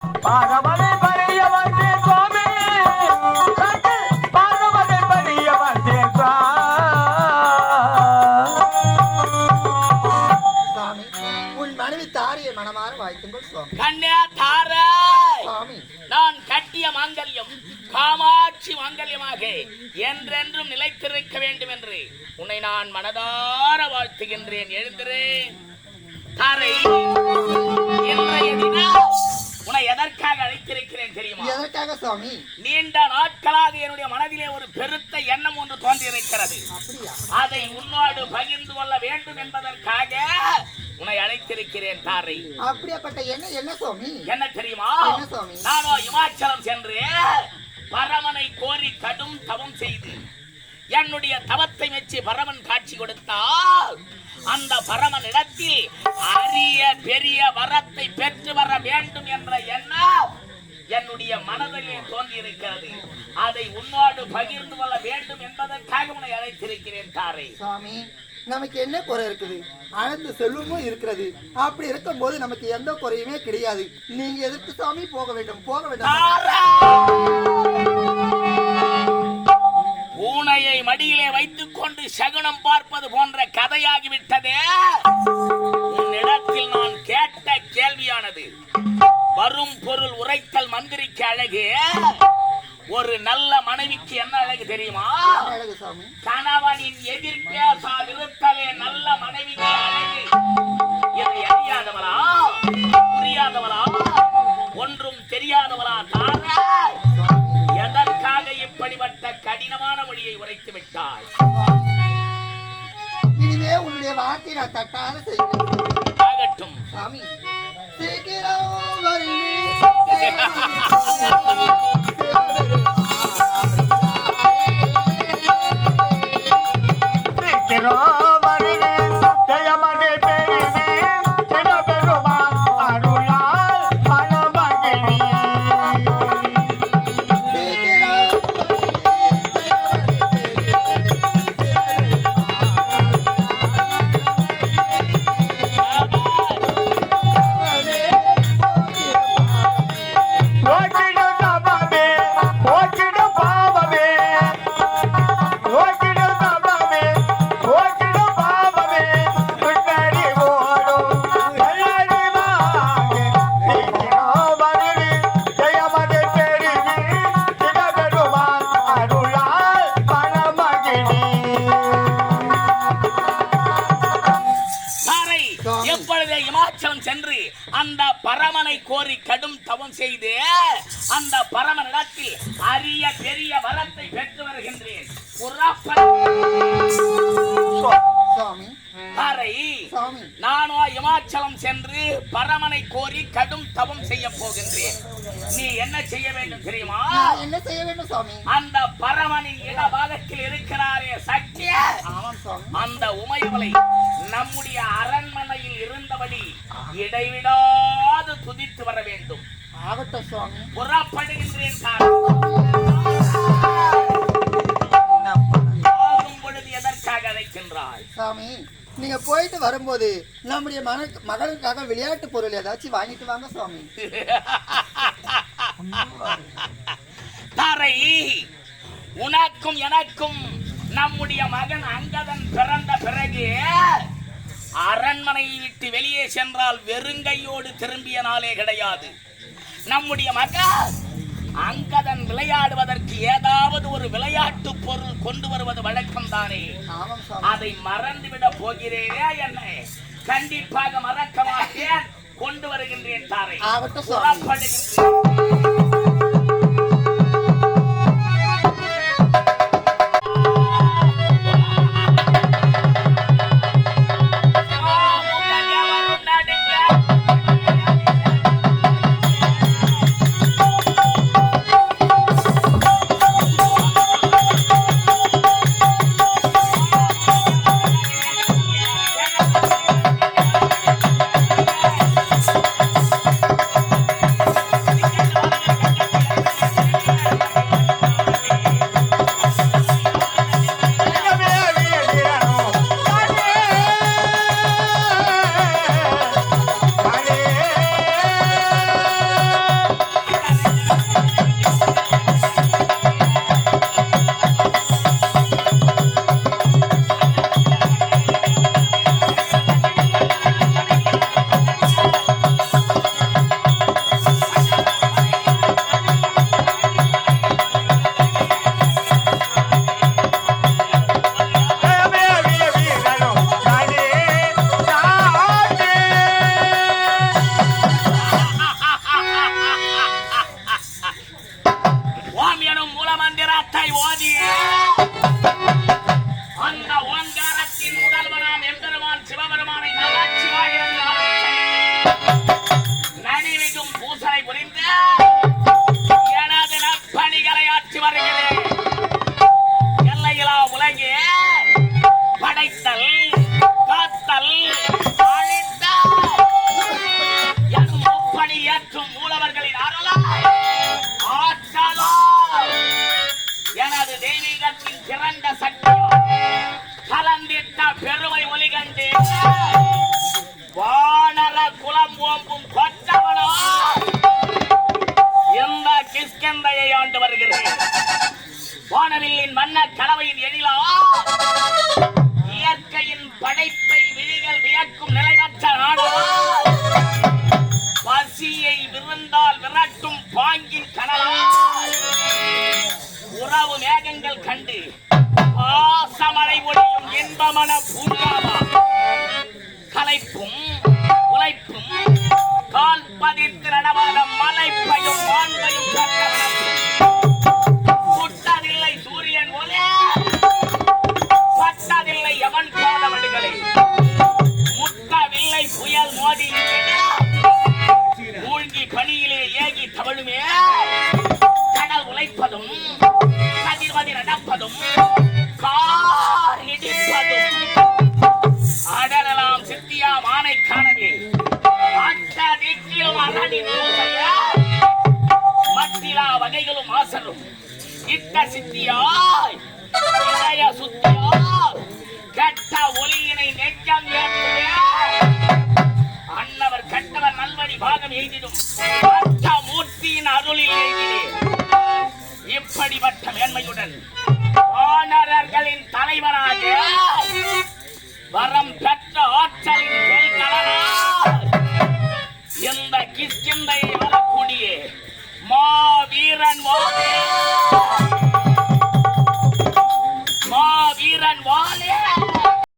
பாகவதை பரிய வந்தே சுவாமி, பாகவதை பரிய வந்தே சுவாமி. உன் மனைவி தாரியை மனமாற வாழ்த்துங்கள் சுவாமி. கன்யா தாரே, சுவாமி நான் கட்டிய மாங்கல்யம் காமாட்சி மாங்கல்யமாக என்றென்றும் நிலைத்திருக்க வேண்டும் என்று உன்னை நான் மனதார வாழ்த்துகின்றேன். எழுந்திரேன் தாரை. இன்றைய தினம் உன்னை எதற்காக அழைத்திருக்கிறேன் தெரியுமா? எதற்காக சுவாமி? நீண்ட நாட்களாக என்னுடைய மனதிலே ஒரு பெருத்த எண்ணம் ஒன்று தோன்றியிருக்கிறது. அப்படியா? அதை உன்னோடு பகிர்ந்து கொள்ள வேண்டும் என்பதற்காக உன்னை அழைத்திருக்கிறேன் தாரை. அப்படியாப்பட்ட என்ன சுவாமி? என்ன தெரியுமா? என்ன சுவாமி? நானோ இமாச்சலம் சென்று பரமனை கோரி கடும் தவம் செய்து என்னுடைய தவத்தை மெச்சி பரமன் காட்சி கொடுத்தால் அந்த பரமன் இடத்தில் அரிய பெரிய வரத்தை பெற்று வர வேண்டும் என்ற எண்ணம் என்னுடைய மனதிலே தோன்றியிருக்கிறது. அதை உன்னோடு பகிர்ந்து கொள்ள வேண்டும் என்பதற்காக உன்னை அழைத்திருக்கிறேன் தாரை. சுவாமி, நமக்கு என்ன குறை இருக்குது? அனைத்து செல்வமும் இருக்கிறது. அப்படி இருக்கும் போது நமக்கு எந்த குறையுமே கிடையாது. நீங்க எதற்கு சாமி போக வேண்டும்? போக வேண்டும். பூனையை மடியிலே வைத்துக் கொண்டு சகுனம் பார்ப்பது போன்ற கதையாகிவிட்டதே. உன்னிடத்தில் நான் கேட்ட கேள்வியானது வரும் பொருள் உரைத்தல் மந்திரிக்கு அழகு, ஒரு நல்ல மனைவிக்கு என்ன அழகு தெரியுமா? கணவனின் எதிர்பேசாதிருத்தலே நல்ல மனைவிக்கு அழகு. இதை அறியாதவளா, புரியாதவளா, ஒன்றும் தெரியாதவளா தாரா? எதற்காக இப்படிப்பட்ட கடினமான மொழியை உரைத்து விட்டாய்? இனிமே உன்னுடைய வார்த்தை நான் தட்டாத செய்கிறேன். ஆகட்டும் சாமி, சீக்கிரம் வருவீர். சென்று அந்த பரமனை கோரி கடும் தவம் செய்து அந்த பரமனிடத்தில் அரிய பெரிய வரத்தை பெற்று வருகின்றேன். நானோ இமாச்சலம் சென்று பரமனை கோரி கடும் தவம் செய்ய போகின்றேன். நீ என்ன செய்ய வேண்டும் தெரியுமா? என்ன செய்ய வேண்டும் சுவாமி? அந்த பரமனின் இடபாகத்தில் இருக்கிறாரே சக்தி, அந்த உமையவளை நம்முடைய அரண்மனையில் இருந்தபடி இடைவிடாது துதித்து வர வேண்டும். ஆகட்டும் சுவாமி. புறப்படுகின்றேன். பொழுது எதற்காக அழைக்கின்றாய்? சாமி, நீங்க போயிட்டு வரும்போது நம்முடைய மகளுக்காக விளையாட்டு பொருள் ஏதாச்சும் வாங்கிட்டு வாங்க சுவாமி. தாரை, உனக்கும் எனக்கும் நம்முடைய மகன் அங்கதன் பிறந்த பிறகு அரண்மனையை விட்டு வெளியே சென்றால் வெறுங்கையோடு திரும்பிய நாளே கிடையாது. நம்முடைய மகன் அங்கதன் விளையாடுவதற்கு ஏதாவது ஒரு விளையாட்டு பொருள் கொண்டு வருவது வழக்கம் தானே. அதை மறந்துவிட போகிறேனே என்ன? கண்டிப்பாக மறக்க மாட்டேன். கொண்டு வருகின்றேன் தாரை. வீரம் ஓம்பும் கொற்றவனோ இந்த கிஷ்கிந்தையை ஆண்டு வருகிறேன். வானவில்லின் வண்ண கலவையின் எழிலா இயற்கையின் படைப்பை விழிகள் வியக்கும் நிலைமற்ற நாடா பசியை விருந்தால் விரட்டும் பாங்கின் கனலா உறவு மேகங்கள் கண்டு ஆசமலை ஒளியும் இன்பமன பூங்காவா கலைப்பும் உழைப்பும் கால் பதித்து நடவாத மலைப்பையும் மாண்பையும் சுட்டதில்லை சூரியன் ஒளி பட்டதில்லை எவன் பாதவடுகளை முட்டவில்லை புயல் மோதி மூழ்கி பணியிலே ஏகி தவழுமே கடல் உழைப்பதும் கதிர்வதி நடப்பதும் கார் இடிப்பதும் அடலாம் சித்தியா மானை காணவே அட்டதிக்கிலும் அரணி மத்திலா வகைகளும் ஆசரும் இட்ட சித்தியாய் இதய சுத்தியாய் கெட்ட ஒளியினை நெஞ்சம் ஏற்றுவே அன்னவர் கட்டவர் நல்வழி பாகம் எய்திடும் அட்ட மூர்த்தியின் அருளில் எய்தினே இப்படிப்பட்ட மேன்மையுடன் வானரர்களின் தலைவனாக வரம் பெற்ற